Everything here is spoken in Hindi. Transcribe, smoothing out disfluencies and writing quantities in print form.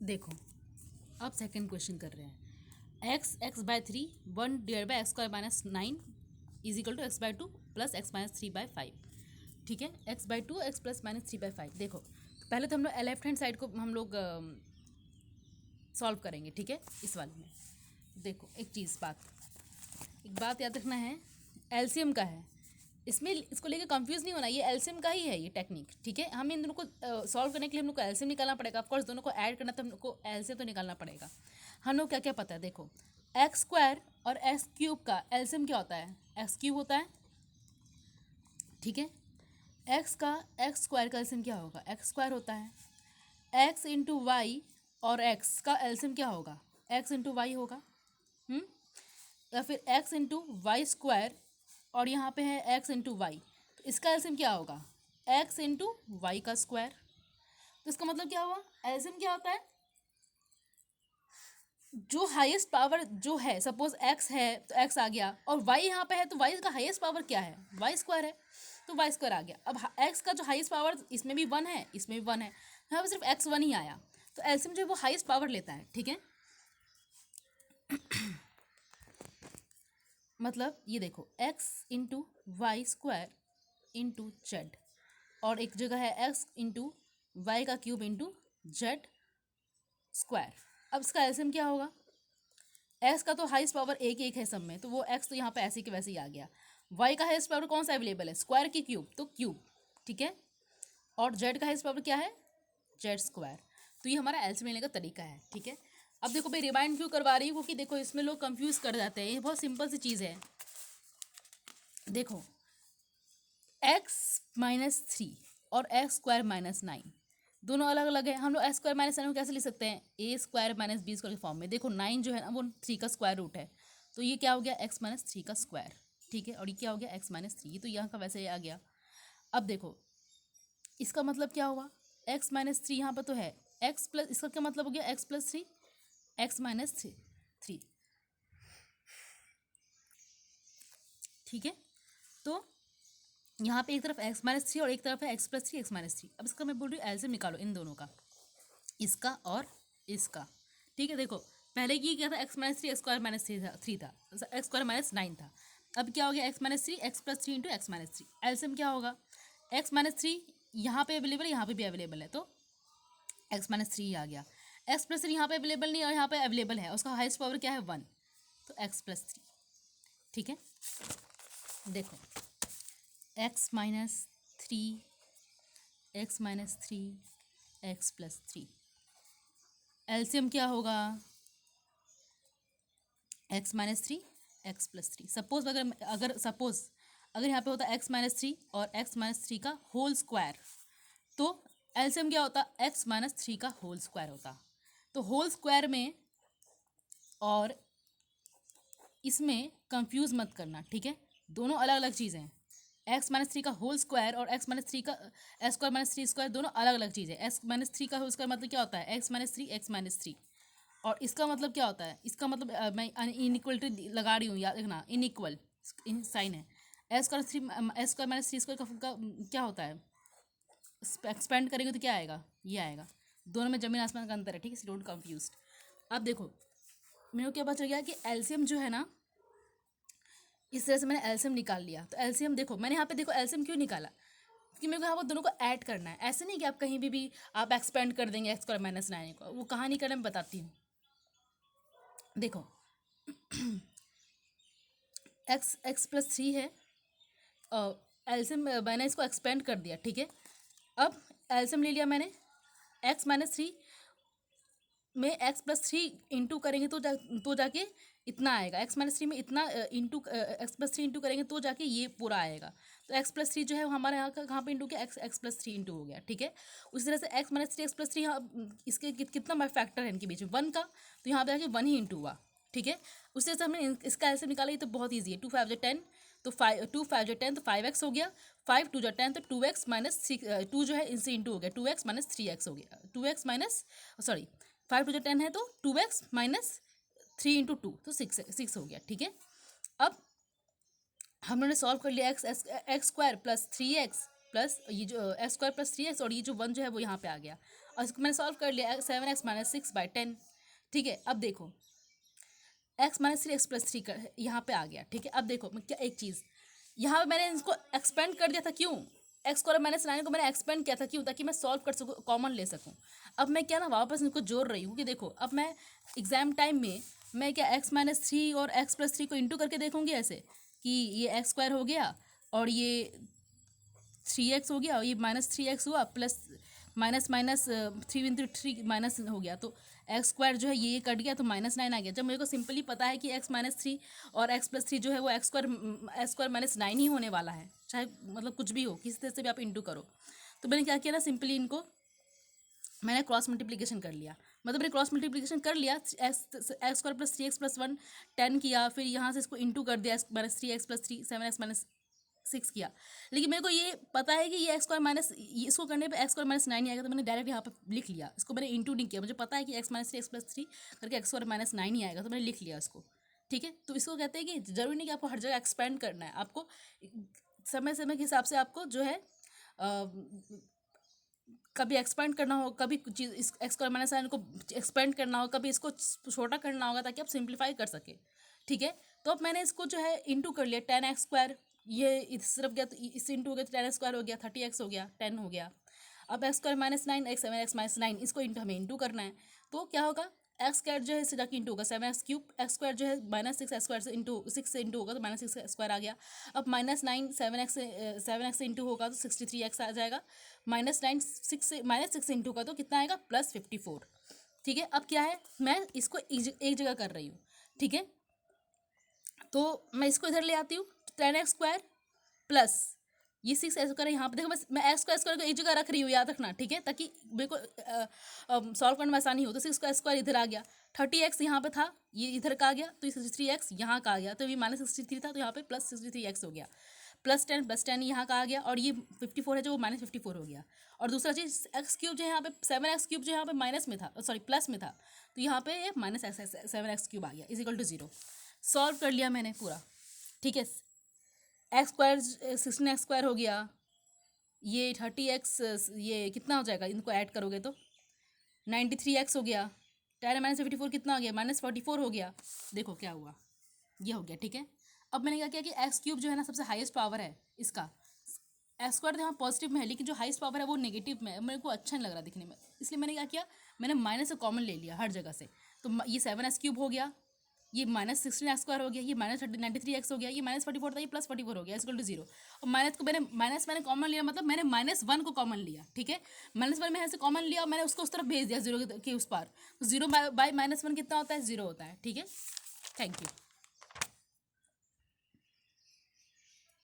देखो, अब सेकंड क्वेश्चन कर रहे हैं। x/3 1/x² - 9 is equal to x/2 plus x-3/5। ठीक है, x/2 x प्लस -3/5। देखो, तो पहले तो हम लोग लेफ्ट हैंड साइड को हम लोग सॉल्व करेंगे। ठीक है, इस वाले में देखो एक बात याद रखना है, एलसीएम का है इसमें, इसको लेके कंफ्यूज नहीं होना, ये एलसीएम का ही है ये टेक्निक। ठीक है, हम इन दोनों को सॉल्व करने के लिए हम लोग को एलसीएम निकालना पड़ेगा। ऑफकोर्स दोनों को ऐड करना तो हम लोग को एलसीएम तो निकालना पड़ेगा। हम लोग क्या क्या पता है, देखो x² और x³ का एलसीएम क्या होता है, x³ होता है। ठीक है, x² का एलसीएम क्या होगा, x² होता है। x इंटू वाई और x का एलसीएम क्या होगा, x इंटू वाई होगा। या फिर x इंटू वाई² और यहाँ पे है x इंटू वाई, तो इसका एलसीएम क्या होगा, x इंटू वाई का स्क्वायर। तो इसका मतलब क्या हुआ, एलसीएम क्या होता है, जो हाईएस्ट पावर जो है, सपोज x है तो x आ गया, और y यहाँ पे है तो y का हाईएस्ट पावर क्या है, y² है, तो y² आ गया। अब x का जो हाईएस्ट पावर इसमें भी 1 है, इसमें भी 1 है, यहाँ पे सिर्फ x1 ही आया, तो एलसीएम जो है वो हाईएस्ट पावर लेता है। ठीक है, मतलब ये देखो x इंटू वाई² इंटू जेड, और एक जगह है x into y³ into z²। अब इसका एलसीएम क्या होगा, x का तो हाईएस्ट पावर एक एक है सब में, तो वो x तो यहाँ पे ऐसे के वैसे ही आ गया। y का हाईएस्ट पावर कौन सा अवेलेबल है, स्क्वायर की क्यूब, तो क्यूब। ठीक है, और z का हाईएस्ट पावर क्या है, z²। तो ये हमारा एलसीएम लेने का तरीका है। ठीक है, अब देखो भाई रिवाइंड क्यों करवा रही हूँ, क्योंकि देखो इसमें लोग कंफ्यूज कर जाते हैं, ये बहुत सिंपल सी चीज़ है। देखो x-3 और x² - 9 दोनों अलग अलग है। हम लोग x² - 9 को कैसे लिख सकते हैं, a² - b² के फॉर्म में। देखो 9 जो है ना वो 3 का स्क्वायर रूट है, तो ये क्या हो गया, x-3 का स्क्वायर। ठीक है, और ये क्या हो गया, x-3, ये तो यहाँ का वैसे ही आ गया। अब देखो इसका मतलब क्या हुआ, x-3 यहाँ पर तो है, x प्लस, इसका क्या मतलब हो गया, x+3 x-3। ठीक है, तो यहाँ पे एक तरफ x-3 और एक तरफ है x+3 x-3। अब इसका मैं बोल रही हूँ एलसीएम निकालो इन दोनों का, इसका और इसका। ठीक है, देखो पहले ये क्या था, x-3 x² - 3 था, x² - 9 था। अब क्या हो गया, x-3 x+3 into x-3। LCM क्या होगा, x-3 यहाँ पे अवेलेबल है, यहाँ पे भी अवेलेबल है, तो x-3 आ गया। x+3 यहाँ पे अवेलेबल नहीं है और यहाँ पे अवेलेबल है, उसका हाईएस्ट पावर क्या है, 1, तो x+3। ठीक है, देखो x-3 x-3 x+3, एलसीएम क्या होगा, x-3 x+3। सपोज अगर यहाँ पे होता x-3 और x-3 का होल स्क्वायर, तो एलसीएम क्या होता, x-3 का होल स्क्वायर होता। तो होल स्क्वायर में और इसमें कंफ्यूज मत करना। ठीक है, दोनों अलग अलग चीज़ें हैं, x-3 का होल स्क्वायर और x-3 का x²-3² दोनों अलग अलग चीज़ है। x-3 का होल स्क्वायर मतलब क्या होता है, x-3 x-3, और इसका मतलब क्या होता है, इसका मतलब मैं इनइक्वलिटी लगा रही हूँ, याद रखना, इनइक्वल साइन है। x²-3 का क्या होता है, एक्सपेंड करेंगे तो क्या आएगा, ये आएगा। दोनों में जमीन आसमान का अंतर है। ठीक है, डोंट कंफ्यूज। अब देखो मेरे को क्या पता चल गया कि एलसीएम जो है ना, इस तरह से मैंने एलसीएम निकाल लिया। तो एलसीएम देखो, मैंने यहाँ पे देखो एलसीएम क्यों निकाला, क्योंकि मेरे को यहाँ वो दोनों को ऐड करना है। ऐसे नहीं कि आप कहीं भी आप एक्सपेंड कर देंगे x² - 9 को, वो कहाँ नहीं करना मैं बताती हूँ। देखो x+3 है, एलसीएम मैंने इसको एक्सपेंड कर दिया। ठीक है, अब एलसीएम ले लिया मैंने, x-3 में x+3 इंटू करेंगे तो जाके इतना आएगा, x-3 में इतना इंटू x+3 इंटू करेंगे तो जाके ये पूरा आएगा। तो x+3 जो है वो हमारे यहाँ का कहाँ पे इंटू किया, x+3 इंटू हो गया। ठीक है, उसी तरह से x-3 x+3 यहाँ इसके कितना फैक्टर है इनके बीच में, 1 का, तो यहाँ पे आके 1 ही इंटू हुआ। ठीक है, उसी तरह से हमने इसका ऐसे निकाला, ये तो बहुत ईजी है। 2 5 10, तो 2 5 10 तो 5x हो गया, 5 2 10 तो 2x माइनस 2 जो है इनसे इंटू हो गया, 2x माइनस 3x हो गया, 2x माइनस 5 2 10 है तो 2x माइनस 3 इंटू 2 तो 6 हो गया। ठीक है, अब हम लोगों ने सॉल्व कर लिया, x² + 3x प्लस ये जो एक्स स्क्वायर प्लस 3x और ये जो 1 जो है वो यहाँ पे आ गया और इसको मैंने सॉल्व कर लिया 7x माइनस 6/10। ठीक है, अब देखो x माइनस 3x प्लस 3 यहाँ पे आ गया। ठीक है, अब देखो मैं क्या एक चीज़ यहाँ पे मैंने इसको एक्सपेंड कर दिया था, क्यों एक्स स्क्वायर माइनस 9 को मैंने एक्सपेंड किया था, क्यों, ताकि मैं सॉल्व कर सकूँ, कॉमन ले सकूँ। अब मैं क्या ना वापस इनको जोड़ रही हूँ कि देखो अब मैं एग्जाम टाइम में मैं क्या x माइनस 3 और x प्लस 3 को इंटू करके देखूँगी ऐसे कि ये एक्स स्क्वायर हो गया और ये 3x हो गया और ये -3x हुआ प्लस माइनस माइनस 3 माइनस हो गया तो एक्स स्क्वायर जो है ये कट गया तो -9 आ गया। जब मेरे को सिंपली पता है कि x माइनस 3 और x प्लस 3 जो है वो एक्स स्क्वायर माइनस 9 ही होने वाला है, चाहे मतलब कुछ भी हो, किसी तरह से भी आप इंटू करो। तो मैंने क्या किया ना, सिंपली इनको मैंने क्रॉस मल्टीप्लिकेशन कर लिया, मतलब मैंने क्रॉस मल्टीप्लिकेशन कर लिया, x square plus 3x plus 1 10 किया, फिर यहाँ से इसको इंटू कर दिया minus 3x plus 3 7x minus 6 किया। लेकिन मेरे को ये पता है कि ये एक्स स्क्वायर माइनस इसको करने पे एक्स स्क्वायर माइनस 9 ही आएगा, तो मैंने डायरेक्ट यहाँ पे लिख लिया, इसको मैंने इंटू नहीं किया, मुझे पता है कि x माइनस 3x प्लस 3 करके एक्स स्क्वायर माइनस 9 ही आएगा, तो मैंने लिख लिया इसको। ठीक है, तो इसको कहते हैं कि जरूरी नहीं कि आपको हर जगह एक्सपेंड करना है, आपको समय समय के हिसाब से आपको जो है कभी एक्सपेंड करना हो, कभी चीज़ इस एक्स स्क्वायर माइनस 9 को एक्सपेंड करना हो, कभी इसको छोटा करना होगा ताकि आप सिंप्लीफाई कर सके। ठीक है, तो अब मैंने इसको जो है इंटू कर लिया 10x स्क्वायर, ये इस तरफ गया तो इससे इंटू हो गया तो 10x स्क्वायर हो गया, 30x हो गया, 10 हो गया। अब x square minus 9 x 7x minus 9 इसको इंटू हमें इंटू करना है, तो क्या होगा एक्स स्क्वायर जो है इससे जाके इंटू होगा 7x क्यूब, एक्स स्क्वायर जो है -6 एक्स स्क्वायर से इंटू 6 से इंटू होगा तो -6 स्क्वायर आ गया। अब -9 7x से इंटू होगा तो 63x आ जाएगा, -9 6 से इंटू का तो कितना आएगा +54। ठीक है, अब क्या है मैं इसको एक जगह कर रही हूँ। ठीक है, तो मैं इसको इधर ले आती हूँ 10x स्क्वायर प्लस ये 6x स्क्वायर यहाँ पे देखो, बस मैं एक्स स्क्वायर को एक जगह रख रही हूँ, याद रखना। ठीक है, ताकि मेरे को सॉल्व करने में आसानी हो। तो 6 स्क्वायर इधर आ गया, 30x यहाँ पे था ये इधर का आ गया, तो 63x यहाँ का आ गया, तो ये -63 था तो यहाँ पे +63x हो गया, +10 यहाँ का आ गया, और ये 54 है जो वो -54 हो गया। और दूसरा चीज़ एक्स क्यूब जो है यहाँ पे 7x क्यूब जो यहाँ पे माइनस में था, सॉरी प्लस में था, तो यहाँ पे ये -7x क्यूब आ गया = 0। सॉल्व कर लिया मैंने पूरा। ठीक है, एक्स स्क्वायर 16x स्क्वायर हो गया, ये 30x ये कितना हो जाएगा, इनको ऐड करोगे तो 93x हो गया, 10 -54 कितना हो गया -44 हो गया। देखो क्या हुआ, ये हो गया। ठीक है, अब मैंने क्या किया कि एक्स क्यूब जो है ना सबसे हाईएस्ट पावर है इसका, एक्स स्क्वायर तो यहाँ पॉजिटिव में है लेकिन जो हाईएस्ट पावर है वो नेगेटिव में है, मेरे को अच्छा नहीं लग रहा दिखने में, इसलिए मैंने क्या किया मैंने माइनस से कॉमन ले लिया हर जगह से, तो ये 7x क्यूब हो गया, ये -16x स्क्वायर हो गया, ये -93x हो गया, ये -44 था, ये +44 हो गया = 0। और मैंने कॉमन लिया, मतलब मैंने -1 को कॉमन लिया। ठीक है, -1 में ऐसे कॉमन लिया और मैंने उसको उस तरफ भेज दिया 0 के उस पार, तो 0 बाय -1 कितना होता है 0 होता है। ठीक है, थैंक यू।